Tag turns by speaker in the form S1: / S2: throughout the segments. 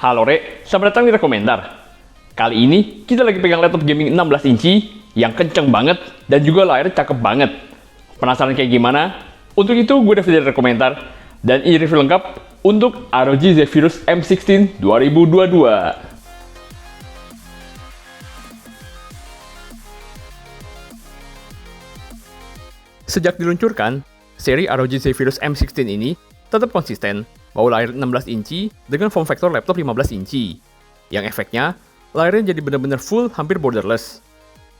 S1: Halo Re, selamat datang di Rekomendar. Kali ini kita lagi pegang laptop gaming 16 inci yang kenceng banget dan juga layarnya cakep banget. Penasaran kayak gimana? Untuk itu gue David dari Rekomendar dan ini review lengkap untuk ROG Zephyrus M16 2022. Sejak diluncurkan, seri ROG Zephyrus M16 ini tetap konsisten bawa layar 16 inci dengan form factor laptop 15 inci. Yang efeknya, layarnya jadi benar-benar full hampir borderless.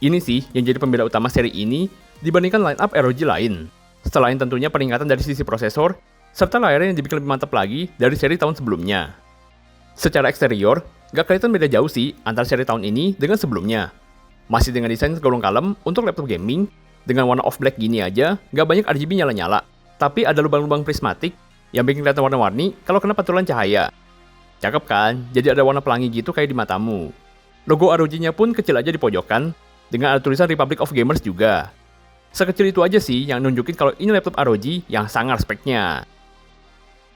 S1: Ini sih yang jadi pembeda utama seri ini dibandingkan line-up ROG lain. Selain tentunya peningkatan dari sisi prosesor, serta layarnya yang dibikin lebih mantap lagi dari seri tahun sebelumnya. Secara eksterior, gak kelihatan beda jauh sih antara seri tahun ini dengan sebelumnya. Masih dengan desain tergolong kalem untuk laptop gaming, dengan warna off black gini aja, gak banyak RGB nyala-nyala. Tapi ada lubang-lubang prismatik yang bikin kelihatan warna-warni kalau kena pantulan cahaya. Cakep kan? Jadi ada warna pelangi gitu kayak di matamu. Logo ROG-nya pun kecil aja di pojokan, dengan ada tulisan Republic of Gamers juga. Sekecil itu aja sih yang nunjukin kalau ini laptop ROG yang sangar speknya.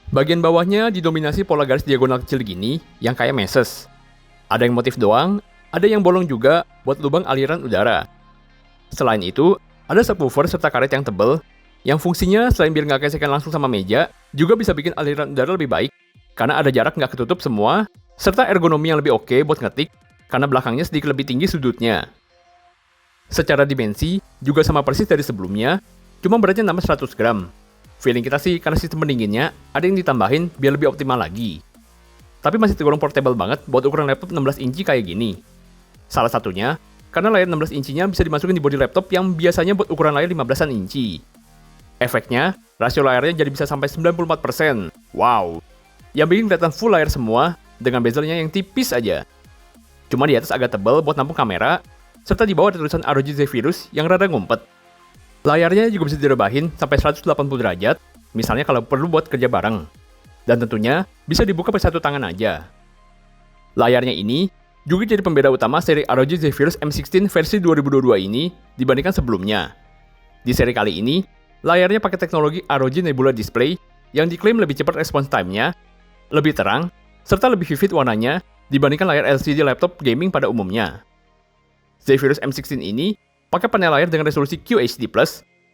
S1: Bagian bawahnya didominasi pola garis diagonal kecil gini yang kayak meses. Ada yang motif doang, ada yang bolong juga buat lubang aliran udara. Selain itu, ada subwoofer serta karet yang tebel, yang fungsinya selain biar nggak gesekan langsung sama meja, juga bisa bikin aliran udara lebih baik, karena ada jarak nggak ketutup semua, serta ergonomi yang lebih oke buat ngetik, karena belakangnya sedikit lebih tinggi sudutnya. Secara dimensi, juga sama persis dari sebelumnya, cuma beratnya nambah 100 gram. Feeling kita sih karena sistem pendinginnya ada yang ditambahin biar lebih optimal lagi. Tapi masih tergolong portable banget buat ukuran laptop 16 inci kayak gini. Salah satunya, karena layar 16 incinya bisa dimasukin di bodi laptop yang biasanya buat ukuran layar 15-an inci. Efeknya, rasio layarnya jadi bisa sampai 94%. Wow! Yang bikin kelihatan full layar semua, dengan bezelnya yang tipis aja. Cuma di atas agak tebal buat nampung kamera, serta di bawah ada tulisan ROG Zephyrus yang rada ngumpet. Layarnya juga bisa direbahin sampai 180 derajat, misalnya kalau perlu buat kerja bareng. Dan tentunya, bisa dibuka pakai satu tangan aja. Layarnya ini juga jadi pembeda utama seri ROG Zephyrus M16 versi 2022 ini dibandingkan sebelumnya. Di seri kali ini, layarnya pakai teknologi ROG Nebula Display yang diklaim lebih cepat response time-nya, lebih terang, serta lebih vivid warnanya dibandingkan layar LCD laptop gaming pada umumnya. Zephyrus M16 ini pakai panel layar dengan resolusi QHD+,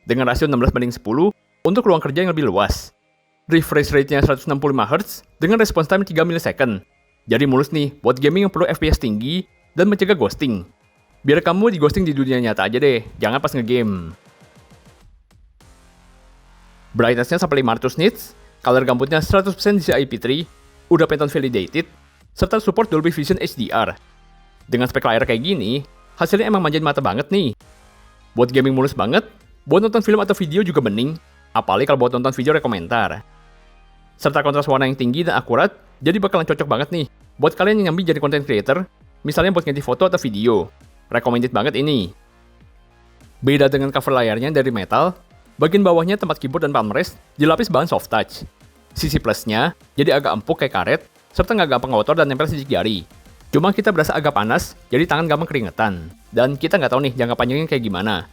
S1: dengan rasio 16:10 untuk ruang kerja yang lebih luas. Refresh rate-nya 165 Hz dengan response time 3 ms. Jadi mulus nih buat gaming yang perlu FPS tinggi dan mencegah ghosting. Biar kamu di ghosting di dunia nyata aja deh, jangan pas ngegame. Brightness-nya sampai 500 nits, color gambutnya 100% DCI P3, udah Pantone validated, serta support Dolby Vision HDR. Dengan spek layar kayak gini, hasilnya emang manjain mata banget nih. Buat gaming mulus banget, buat nonton film atau video juga bening, apalagi kalau buat nonton video rekomentar. Serta kontras warna yang tinggi dan akurat, jadi bakalan cocok banget nih buat kalian yang nyambi jadi content creator, misalnya buat ngedit foto atau video. Recommended banget ini. Beda dengan cover layarnya dari metal, bagian bawahnya tempat keyboard dan palm rest dilapis bahan soft touch. Sisi plusnya jadi agak empuk kayak karet, serta nggak gampang kotor dan nempel sidik jari. Cuma kita berasa agak panas, jadi tangan gampang keringetan. Dan kita nggak tahu nih jangka panjangnya kayak gimana.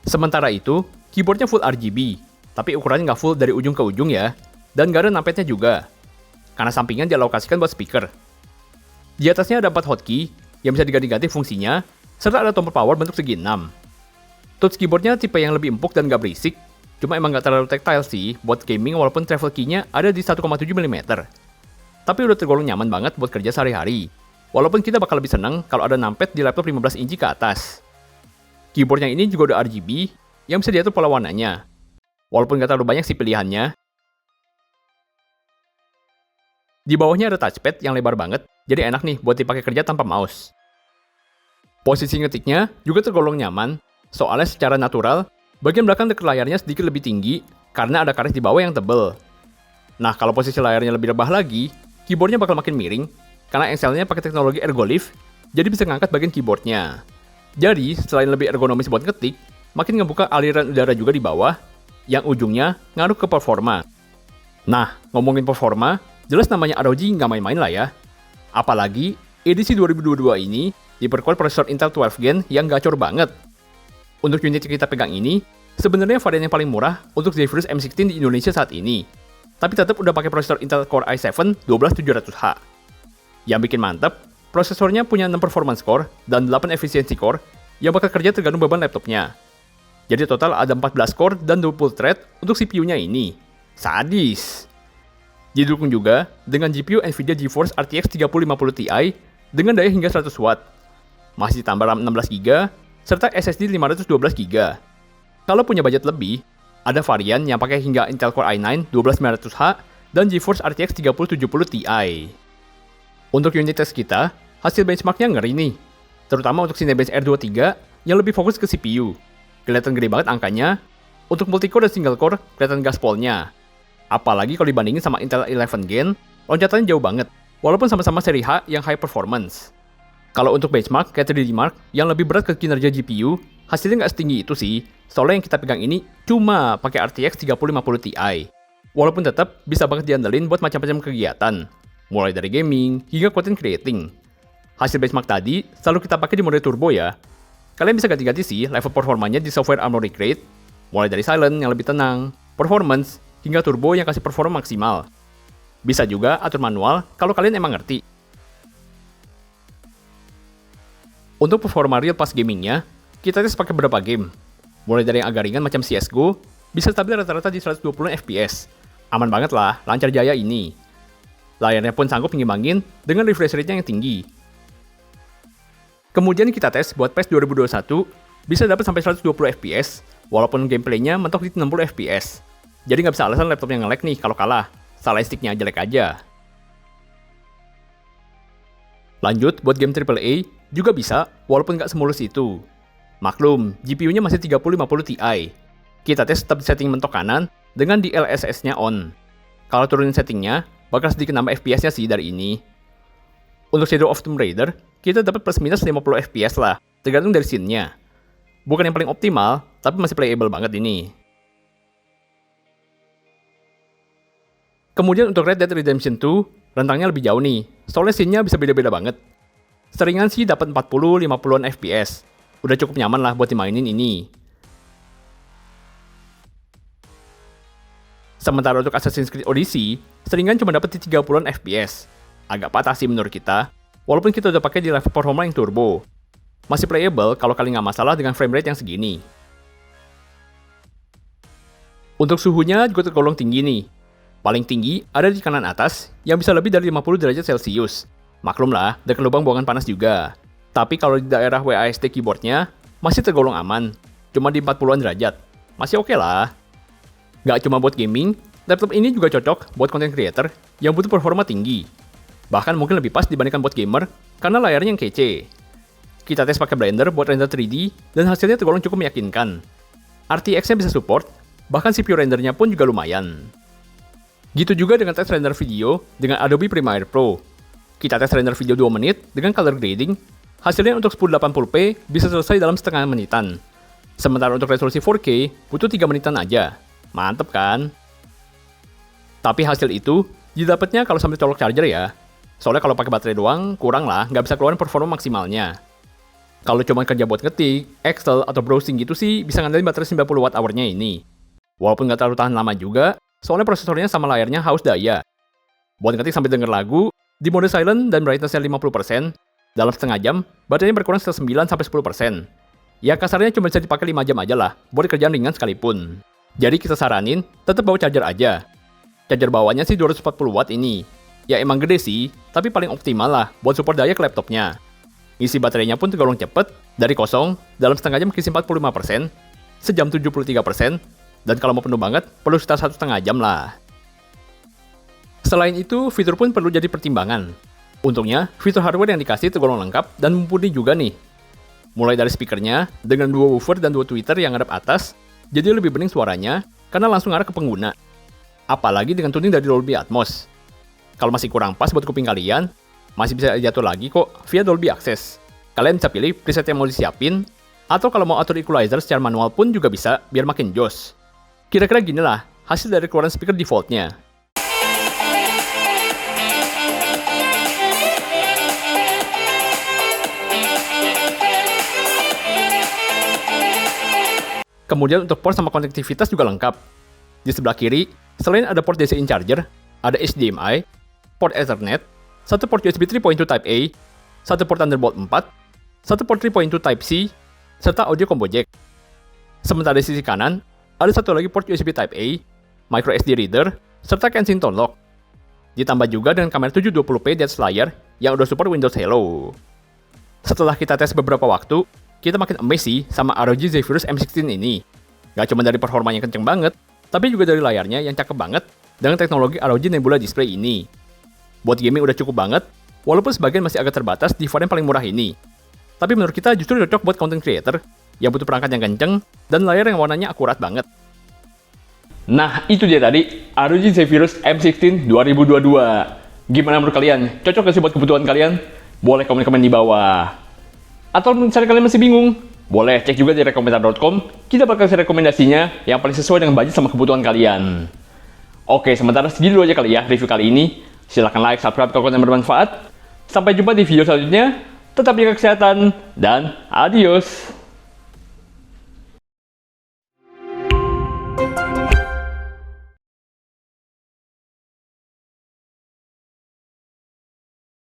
S1: Sementara itu, keyboardnya full RGB, tapi ukurannya nggak full dari ujung ke ujung ya. Dan nggak ada numpad-nya juga, karena sampingnya dialokasikan buat speaker. Di atasnya ada 4 hotkey yang bisa diganti-ganti fungsinya, serta ada tombol power bentuk segi 6. Touch keyboardnya tipe yang lebih empuk dan nggak berisik, cuma emang nggak terlalu tactile sih buat gaming walaupun travel key-nya ada di 1,7 mm. Tapi udah tergolong nyaman banget buat kerja sehari-hari, walaupun kita bakal lebih seneng kalau ada numpad di laptop 15 inci ke atas. Keyboardnya ini juga ada RGB yang bisa diatur pola warnanya, walaupun nggak terlalu banyak sih pilihannya. Di bawahnya ada touchpad yang lebar banget, jadi enak nih buat dipakai kerja tanpa mouse. Posisi ngetiknya juga tergolong nyaman, soalnya secara natural, bagian belakang dekat layarnya sedikit lebih tinggi karena ada karet di bawah yang tebel. Nah, kalau posisi layarnya lebih rebah lagi, keyboardnya bakal makin miring, karena engselnya pakai teknologi ergolift, jadi bisa ngangkat bagian keyboardnya. Jadi, selain lebih ergonomis buat ngetik, makin ngebuka aliran udara juga di bawah, yang ujungnya ngaruh ke performa. Nah, ngomongin performa, jelas namanya ROG nggak main-main lah ya. Apalagi, edisi 2022 ini diperkuat prosesor Intel 12 Gen yang gacor banget. Untuk unit yang kita pegang ini, sebenarnya varian yang paling murah untuk Zephyrus M16 di Indonesia saat ini. tapi tetap udah pakai prosesor Intel Core i7 12700H. Yang bikin mantep, prosesornya punya 6 performance core dan 8 efficiency core yang bakal kerja tergantung beban laptopnya. Jadi total ada 14 core dan 20 thread untuk CPU-nya ini. Sadis! Didukung juga dengan GPU Nvidia GeForce RTX 3050 Ti dengan daya hingga 100 Watt. Masih ditambah RAM 16GB, serta SSD 512GB. Kalau punya budget lebih, ada varian yang pakai hingga Intel Core i9 12900H dan GeForce RTX 3070 Ti. Untuk unit test kita, hasil benchmarknya ngeri nih. Terutama untuk Cinebench R23 yang lebih fokus ke CPU. Kelihatan gede banget angkanya. Untuk multicore dan single core, kelihatan gaspolnya. Apalagi kalau dibandingin sama Intel 11 Gen, loncatannya jauh banget. Walaupun sama-sama seri H yang high performance. Kalau untuk benchmark kayak 3D Mark yang lebih berat ke kinerja GPU, hasilnya nggak setinggi itu sih. Soalnya yang kita pegang ini cuma pakai RTX 3050 Ti. Walaupun tetap bisa banget diandelin buat macam-macam kegiatan. Mulai dari gaming hingga content creating. Hasil benchmark tadi selalu kita pakai di mode turbo ya. Kalian bisa ganti-ganti sih level performanya di software Armoury Crate. Mulai dari silent yang lebih tenang, performance, hingga turbo yang kasih performa maksimal. Bisa juga atur manual kalau kalian emang ngerti. Untuk performa real pas gamingnya, kita tes pakai beberapa game. Mulai dari yang agak ringan macam CSGO, bisa stabil rata-rata di 120 fps. Aman banget lah, lancar jaya ini. Layarnya pun sanggup ngimbangin dengan refresh rate-nya yang tinggi. Kemudian kita tes buat PES 2021, bisa dapat sampai 120 fps, walaupun gameplaynya mentok di 60 fps. Jadi nggak bisa alasan laptopnya nge-lag nih kalau kalah, salah sticknya jelek aja. Lanjut, buat game AAA, juga bisa, walaupun nggak semulus itu. Maklum, GPU-nya masih 3050 Ti. Kita tes tetap di setting mentok kanan, dengan DLSS-nya on. Kalau turunin settingnya, bakal sedikit nambah FPS-nya sih dari ini. Untuk Shadow of Tomb Raider, kita dapat plus minus 50 FPS lah, tergantung dari scene-nya. Bukan yang paling optimal, tapi masih playable banget ini. Kemudian untuk Red Dead Redemption 2, rentangnya lebih jauh nih, soalnya scene-nya bisa beda-beda banget. Seringan sih dapat 40-50an FPS. Udah cukup nyaman lah buat dimainin ini. Sementara untuk Assassin's Creed Odyssey, seringan cuma dapat di 30an FPS. Agak patah sih menurut kita, walaupun kita udah pakai di level performa yang turbo. Masih playable kalau kalian nggak masalah dengan frame rate yang segini. Untuk suhunya juga tergolong tinggi nih. Paling tinggi ada di kanan atas yang bisa lebih dari 50 derajat Celcius. Maklum lah, dekat lubang buangan panas juga. Tapi kalau di daerah WASD keyboardnya, masih tergolong aman. Cuma di 40-an derajat. Masih oke lah. Nggak cuma buat gaming, laptop ini juga cocok buat content creator yang butuh performa tinggi. Bahkan mungkin lebih pas dibandingkan buat gamer, karena layarnya yang kece. Kita tes pakai Blender buat render 3D, dan hasilnya tergolong cukup meyakinkan. RTX-nya bisa support, bahkan CPU rendernya pun juga lumayan. Gitu juga dengan tes render video dengan Adobe Premiere Pro. Kita tes render video 2 menit dengan color grading, hasilnya untuk 1080p bisa selesai dalam setengah menitan. Sementara untuk resolusi 4K, butuh 3 menitan aja. Mantep kan? Tapi hasil itu, didapatnya kalau sambil colok charger ya. Soalnya kalau pakai baterai doang, kurang lah, nggak bisa keluarin performa maksimalnya. Kalau cuma kerja buat ngetik, Excel, atau browsing gitu sih, bisa ngandelin baterai 90 Wh-nya ini. Walaupun nggak terlalu tahan lama juga, soalnya prosesornya sama layarnya haus daya. Buat ngetik sambil denger lagu, di mode silent dan brightness-nya 50%, dalam setengah jam, baterainya berkurang sekitar 9-10%. Ya kasarnya cuma bisa dipakai 5 jam aja lah, buat kerjaan ringan sekalipun. Jadi kita saranin, tetap bawa charger aja. Charger bawahnya sih 240 watt ini. Ya emang gede sih, tapi paling optimal lah buat support daya ke laptopnya. Isi baterainya pun tergolong cepet, dari kosong, dalam setengah jam keisi 45%, sejam 73%, dan kalau mau penuh banget, perlu sekitar 1,5 jam lah. Selain itu, fitur pun perlu jadi pertimbangan. Untungnya, fitur hardware yang dikasih tergolong lengkap dan mumpuni juga nih. Mulai dari speakernya, dengan 2 woofer dan 2 tweeter yang ngadep atas, jadi lebih bening suaranya, karena langsung arah ke pengguna. Apalagi dengan tuning dari Dolby Atmos. Kalau masih kurang pas buat kuping kalian, masih bisa diatur lagi kok via Dolby Access. Kalian bisa pilih preset yang mau disiapin, atau kalau mau atur equalizer secara manual pun juga bisa, biar makin joss. Kira-kira gini lah, hasil dari keluaran speaker defaultnya. Kemudian untuk port sama konektivitas juga lengkap. Di sebelah kiri, Selain ada port DC in charger, ada HDMI, port Ethernet, satu port USB 3.2 Type A, satu port Thunderbolt 4, satu port 3.2 Type C, serta audio combo jack. Sementara di sisi kanan, ada satu lagi port USB Type A, micro SD reader, serta Kensington lock. Ditambah juga dengan kamera 720p di atas layar yang udah support Windows Hello. Setelah kita tes beberapa waktu, kita makin amazed sih sama ROG Zephyrus M16 ini. Gak cuma dari performanya kenceng banget, tapi juga dari layarnya yang cakep banget dengan teknologi ROG Nebula Display ini. Buat gaming udah cukup banget, walaupun sebagian masih agak terbatas di varian paling murah ini. Tapi menurut kita justru cocok buat content creator yang butuh perangkat yang kenceng dan layar yang warnanya akurat banget. Nah, itu dia tadi ROG Zephyrus M16 2022. Gimana menurut kalian? Cocok gak sih buat kebutuhan kalian? Boleh komen-komen di bawah. Atau misalnya kalian masih bingung, boleh cek juga di rekomentar.com, kita bakal kasih rekomendasinya yang paling sesuai dengan budget sama kebutuhan kalian. Oke, sementara segitu dulu aja kali ya review kali ini. Silahkan like, subscribe kalau konten bermanfaat. Sampai jumpa di video selanjutnya. Tetap jaga kesehatan, dan adios!